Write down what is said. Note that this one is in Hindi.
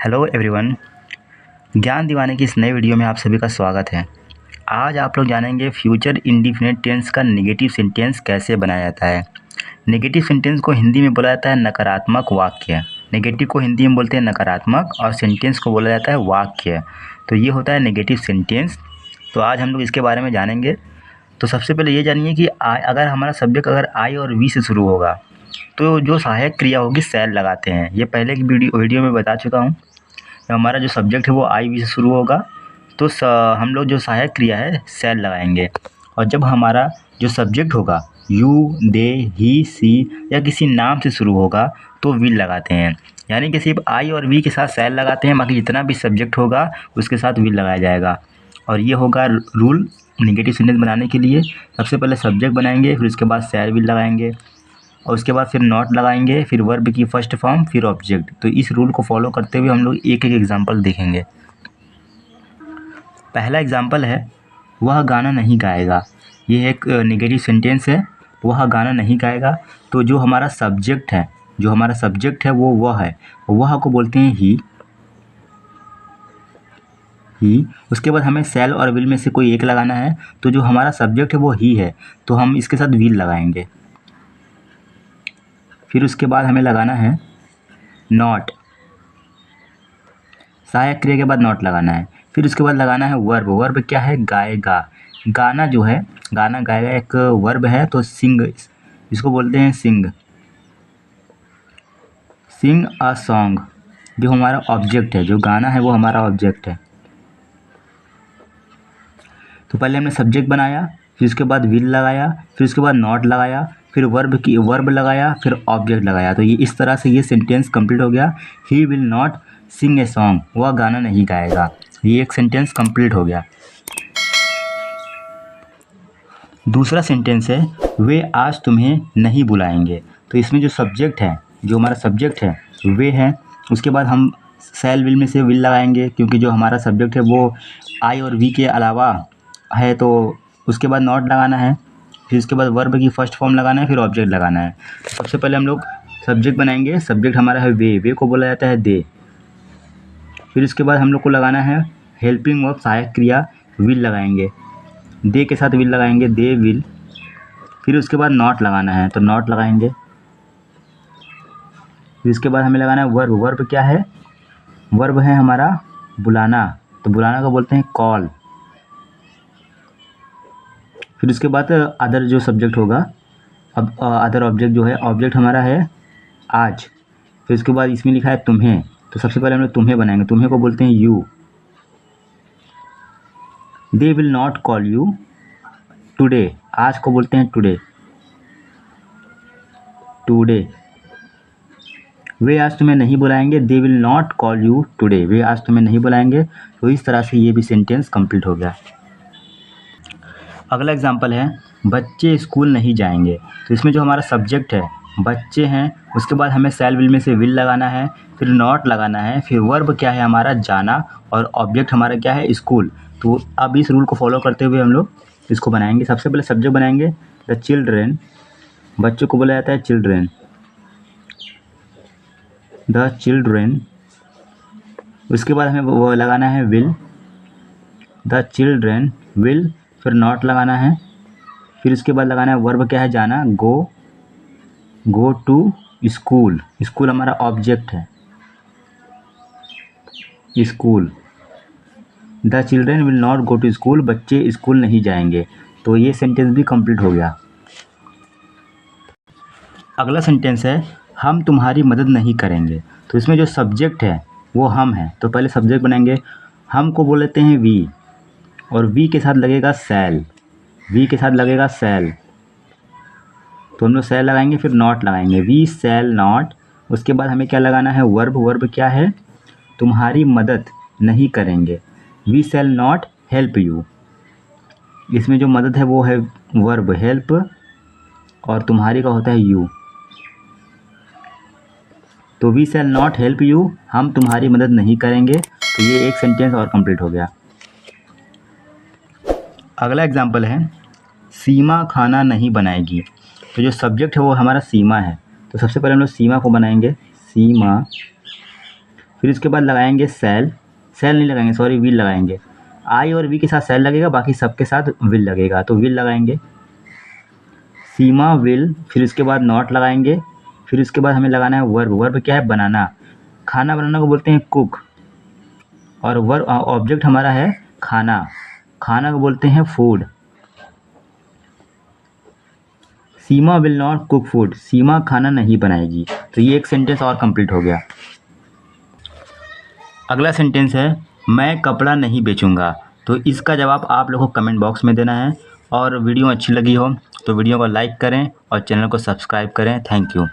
Hello everyone. ज्ञान दीवाने की इस नए वीडियो में आप सभी का स्वागत है। आज आप लोग जानेंगे फ्यूचर इंडिफिनिट टेंस का नेगेटिव सेंटेंस कैसे बनाया जाता है। नेगेटिव सेंटेंस को हिंदी में बोला जाता है नकारात्मक वाक्य। नेगेटिव को हिंदी में बोलते हैं नकारात्मक और सेंटेंस को बोला जाता है वाक्य। तो ये होता है नेगेटिव सेंटेंस। तो आज हम लोग इसके बारे में जानेंगे। तो सबसे पहले ये जानिए कि अगर हमारा सब्जेक्ट अगर आई और वी से शुरू होगा तो जो सहायक क्रिया होगी सेल लगाते हैं। ये पहले की वीडियो में बता चुका हूँ। हमारा जो सब्जेक्ट है वो आई वी से शुरू होगा तो हम लोग जो सहायक क्रिया है सेल लगाएंगे। और जब हमारा जो सब्जेक्ट होगा यू, दे, ही, सी या किसी नाम से शुरू होगा तो विल लगाते हैं। यानी कि सिर्फ आई और वी के साथ सेल लगाते हैं, बाकी जितना भी सब्जेक्ट होगा उसके साथ विल लगाया जाएगा। और ये होगा रूल नेगेटिव सेंटेंस बनाने के लिए। सबसे पहले सब्जेक्ट बनाएंगे, फिर उसके बाद सेल विल लगाएंगे और उसके बाद फिर नॉट लगाएंगे, फिर वर्ब की फर्स्ट फॉर्म, फिर ऑब्जेक्ट। तो इस रूल को फॉलो करते हुए हम लोग एक एक एग्जांपल देखेंगे। पहला एग्जांपल है वह गाना नहीं गाएगा। ये एक नेगेटिव सेंटेंस है, वह गाना नहीं गाएगा। तो जो हमारा सब्जेक्ट है वो वह है। वह को बोलते हैं ही। उसके बाद हमें सेल और विल में से कोई एक लगाना है। तो जो हमारा सब्जेक्ट है वो ही है, तो हम इसके साथ विल लगाएंगे। फिर उसके बाद हमें लगाना है नॉट। सहायक क्रिया के बाद नॉट लगाना है। फिर उसके बाद लगाना है वर्ब। वर्ब क्या है? गाएगा। गाना जो है, गाना गाएगा एक वर्ब है, तो सिंग इसको बोलते हैं सिंग। सिंग अ सॉन्ग जो हमारा ऑब्जेक्ट है, जो गाना है वो हमारा ऑब्जेक्ट है। तो पहले हमने सब्जेक्ट बनाया, फिर उसके बाद विल लगाया, फिर उसके बाद नॉट लगाया, फिर वर्ब लगाया, फिर ऑब्जेक्ट लगाया। तो ये इस तरह से ये सेंटेंस कंप्लीट हो गया। He will not sing a song, वह गाना नहीं गाएगा। ये एक सेंटेंस कंप्लीट हो गया। दूसरा सेंटेंस है वे आज तुम्हें नहीं बुलाएंगे। तो इसमें जो सब्जेक्ट है, जो हमारा सब्जेक्ट है वे है। उसके बाद हम सेल विल में से विल लगाएंगे, क्योंकि जो हमारा सब्जेक्ट है वो आई और वी के अलावा है। तो उसके बाद नॉट लगाना है, फिर उसके बाद वर्ब की फर्स्ट फॉर्म लगाना है, फिर ऑब्जेक्ट लगाना है। सबसे पहले हम लोग सब्जेक्ट बनाएंगे। सब्जेक्ट हमारा है वे को बोला जाता है दे। फिर उसके बाद हम लोग को लगाना है हेल्पिंग वर्ब, सहायक क्रिया, विल लगाएंगे। दे के साथ विल लगाएंगे, दे विल। फिर उसके बाद नॉट लगाना है, तो नॉट लगाएंगे। फिर उसके बाद हमें लगाना है वर्ब। वर्ब क्या है? वर्ब है हमारा बुलाना, तो बुलाना को बोलते हैं कॉल। फिर उसके बाद अदर जो सब्जेक्ट होगा, अब अदर ऑब्जेक्ट जो है, ऑब्जेक्ट हमारा है आज। फिर उसके बाद इसमें लिखा है तुम्हें, तो सबसे पहले हम लोग तुम्हें बनाएंगे। तुम्हें को बोलते हैं you. They will not call you today, आज को बोलते हैं टुडे। वे आज तुम्हें नहीं बुलाएंगे। They will not call you today, वे आज तुम्हें नहीं बुलाएंगे। तो इस तरह से ये भी सेंटेंस कंप्लीट हो गया। अगला एग्जांपल है बच्चे स्कूल नहीं जाएंगे। तो इसमें जो हमारा सब्जेक्ट है बच्चे हैं, उसके बाद हमें सेल विल में से विल लगाना है, फिर नॉट लगाना है, फिर वर्ब क्या है हमारा जाना, और ऑब्जेक्ट हमारा क्या है स्कूल। तो अब इस रूल को फॉलो करते हुए हम लोग इसको बनाएंगे। सबसे पहले सब्जेक्ट बनाएंगे द चिल्ड्रेन, बच्चों को बोला जाता है चिल्ड्रेन, द चिल्ड्रेन। उसके बाद हमें वो लगाना है विल, द चिल्ड्रेन विल, फिर नॉट लगाना है। फिर उसके बाद लगाना है वर्ब क्या है जाना, गो टू स्कूल। स्कूल हमारा ऑब्जेक्ट है, school. The children will not go to school, बच्चे स्कूल नहीं जाएंगे। तो ये सेंटेंस भी कंप्लीट हो गया। अगला सेंटेंस है हम तुम्हारी मदद नहीं करेंगे। तो इसमें जो सब्जेक्ट है वो हम है, तो पहले सब्जेक्ट बनाएंगे। हम को बोल लेते हैं वी, और वी के साथ लगेगा सेल। तो हम लोग सेल लगाएंगे, फिर नॉट लगाएंगे, वी सेल नॉट। उसके बाद हमें क्या लगाना है वर्ब। वर्ब क्या है? तुम्हारी मदद नहीं करेंगे। We shall not help you. इसमें जो मदद है वो है वर्ब हेल्प, और तुम्हारी का होता है यू। तो we shall not help you, हम तुम्हारी मदद नहीं करेंगे। तो ये एक सेंटेंस और कंप्लीट हो गया। अगला एग्जाम्पल है सीमा खाना नहीं बनाएगी। तो जो सब्जेक्ट है वो हमारा सीमा है, तो सबसे पहले हम लोग सीमा को बनाएंगे, सीमा। फिर उसके बाद लगाएंगे सेल नहीं लगाएंगे, सॉरी विल लगाएंगे। आई और वी के साथ सेल लगेगा, बाकी सबके साथ विल लगेगा, तो विल लगाएंगे। सीमा विल, फिर उसके बाद नॉट लगाएंगे। फिर उसके बाद हमें लगाना है वर्ब। वर्ब क्या है? बनाना। खाना बनाना को बोलते हैं कुक, और वर्ब ऑब्जेक्ट हमारा है खाना। खाना को बोलते हैं food. Seema will not cook food, Seema खाना नहीं बनाएगी। तो ये एक सेंटेंस और कंप्लीट हो गया। अगला सेंटेंस है मैं कपड़ा नहीं बेचूंगा। तो इसका जवाब आप लोगों को कमेंट बॉक्स में देना है। और वीडियो अच्छी लगी हो तो वीडियो को लाइक करें और चैनल को सब्सक्राइब करें। Thank you.